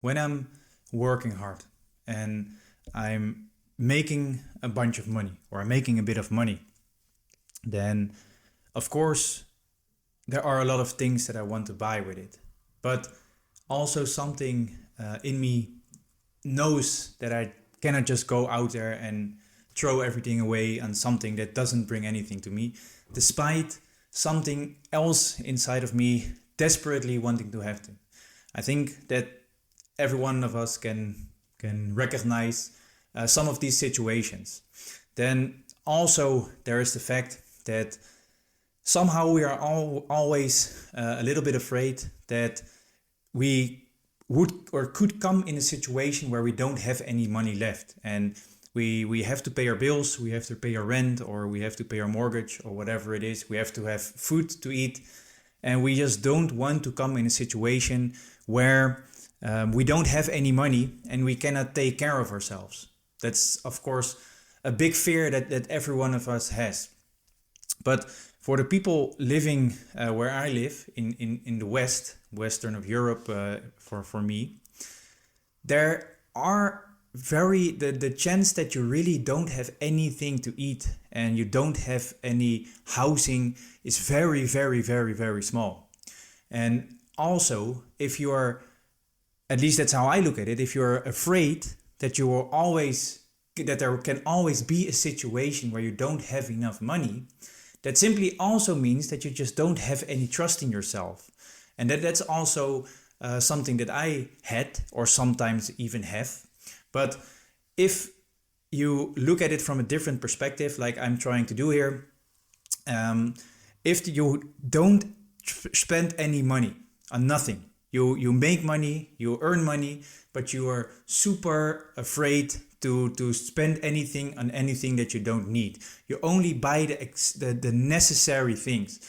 when I'm working hard and I'm making a bunch of money or I'm making a bit of money, then of course there are a lot of things that I want to buy with it. But also something in me knows that I cannot just go out there and throw everything away on something that doesn't bring anything to me, despite something else inside of me desperately wanting to have them. I think that every one of us can recognize some of these situations. Then also there is the fact that somehow we are always a little bit afraid that we would or could come in a situation where we don't have any money left, and we have to pay our bills, we have to pay our rent, or we have to pay our mortgage, or whatever it is. We have to have food to eat, and we just don't want to come in a situation where we don't have any money and we cannot take care of ourselves. That's of course a big fear that every one of us has. But for the people living where I live in the western of Europe, for me, there are the chance that you really don't have anything to eat and you don't have any housing is very, very, very, very small. And also, if you are, at least that's how I look at it, if you're afraid that you will always, that there can always be a situation where you don't have enough money, that simply also means that you just don't have any trust in yourself. And that's also something that I had or sometimes even have. But if you look at it from a different perspective, like I'm trying to do here, if you don't spend any money on nothing, you make money, you earn money, but you are super afraid to spend anything on anything that you don't need. You only buy the necessary things.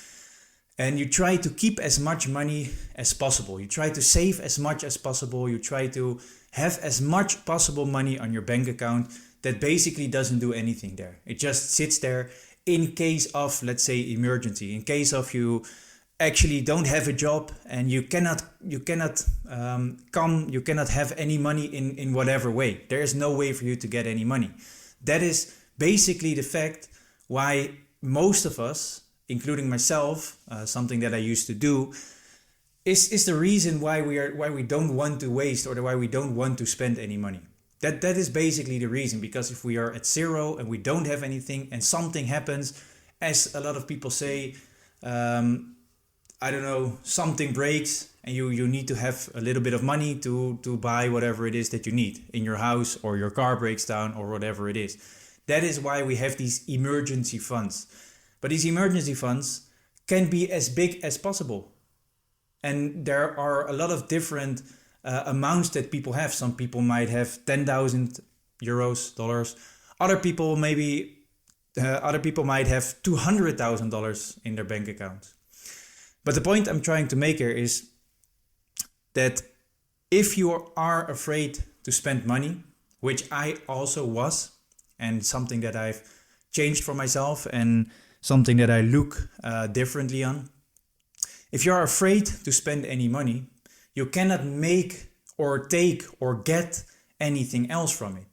And you try to keep as much money as possible. You try to save as much as possible. You try to have as much possible money on your bank account that basically doesn't do anything there. It just sits there in case of, let's say, emergency. In case of you actually don't have a job and you cannot have any money in whatever way. There is no way for you to get any money. That is basically the fact why most of us, including myself, something that I used to do, is the reason why we don't want to waste or why we don't want to spend any money. That is basically the reason, because if we are at zero and we don't have anything and something happens, as a lot of people say, I don't know, something breaks and you need to have a little bit of money to buy whatever it is that you need in your house, or your car breaks down or whatever it is. That is why we have these emergency funds. But these emergency funds can be as big as possible. And there are a lot of different amounts that people have. Some people might have 10,000 euros, dollars. Other people might have $200,000 in their bank account. But the point I'm trying to make here is that if you are afraid to spend money, which I also was, and something that I've changed for myself and something that I look differently on. If you're afraid to spend any money, you cannot make or take or get anything else from it.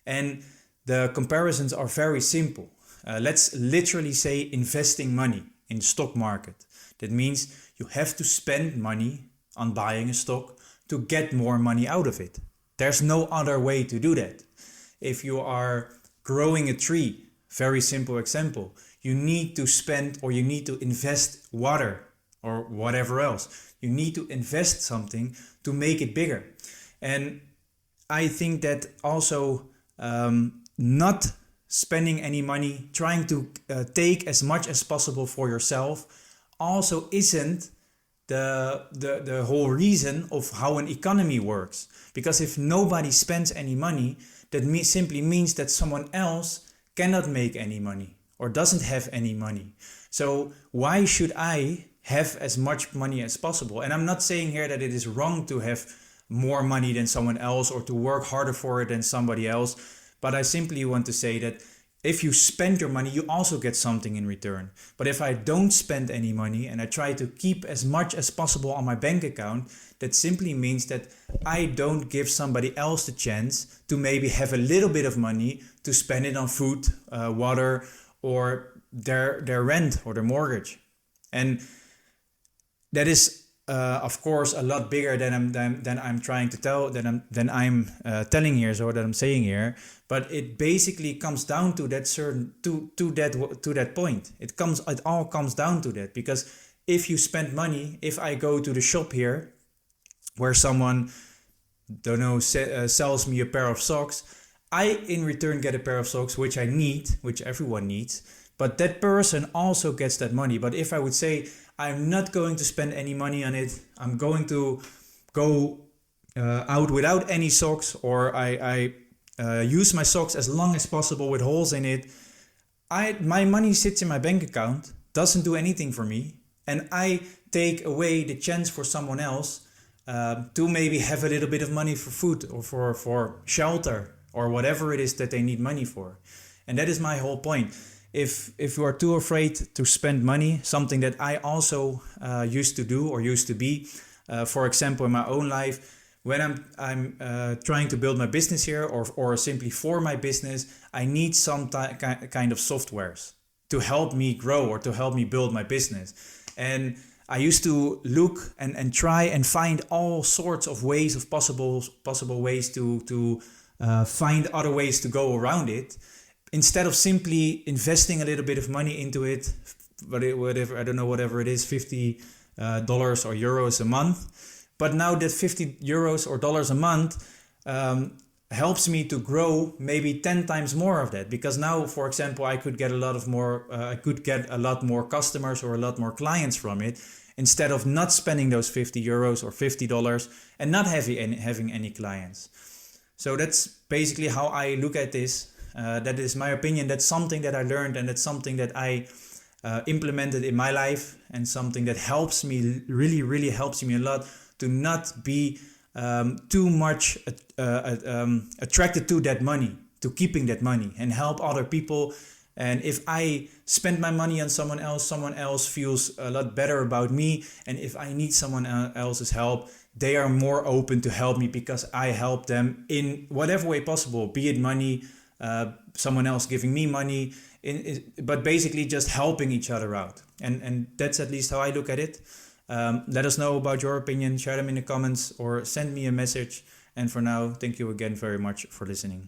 And the comparisons are very simple. Let's literally say investing money in the stock market. That means you have to spend money on buying a stock to get more money out of it. There's no other way to do that. If you are growing a tree, very simple example, you need to spend or you need to invest water or whatever else. You need to invest something to make it bigger. And I think that also not spending any money, trying to take as much as possible for yourself, also isn't the whole reason of how an economy works. Because if nobody spends any money, that simply means that someone else cannot make any money or doesn't have any money. So why should I have as much money as possible? And I'm not saying here that it is wrong to have more money than someone else or to work harder for it than somebody else. But I simply want to say that if you spend your money, you also get something in return. But if I don't spend any money and I try to keep as much as possible on my bank account, that simply means that I don't give somebody else the chance to maybe have a little bit of money to spend it on food, water, or their rent or their mortgage. And that is, of course, a lot bigger than I'm trying to tell, than I'm telling here, so that I'm saying here. But it basically comes down to that to that point. It all comes down to that, because if you spend money, if I go to the shop here, where someone, don't know, sells me a pair of socks, I in return get a pair of socks which I need, which everyone needs. But that person also gets that money. But if I would say, I'm not going to spend any money on it, I'm going to go out without any socks, or I use my socks as long as possible with holes in it, my money sits in my bank account, doesn't do anything for me, and I take away the chance for someone else to maybe have a little bit of money for food or for shelter or whatever it is that they need money for. And that is my whole point. If you are too afraid to spend money, something that I also used to do or used to be, for example, in my own life, when I'm trying to build my business here, or simply for my business, I need some kind of softwares to help me grow or to help me build my business. And I used to look and try and find all sorts of ways of possible ways to find other ways to go around it, instead of simply investing a little bit of money into it, whatever, I don't know, whatever it is, $50 or euros a month. But now that 50 euros or dollars a month helps me to grow maybe 10 times more of that, because now, for example, I could get a lot more customers or a lot more clients from it, instead of not spending those 50 euros or $50 and not having any clients. So that's basically how I look at this. That is my opinion. That's something that I learned, and that's something that I implemented in my life, and something that helps me, really helps me a lot, to not be too much attracted to that money, to keeping that money, and help other people. And if I spend my money on someone else feels a lot better about me. And if I need someone else's help, they are more open to help me, because I help them in whatever way possible, be it money, someone else giving me money, but basically just helping each other out. And that's at least how I look at it. Let us know about your opinion, share them in the comments, or send me a message. And for now, thank you again very much for listening.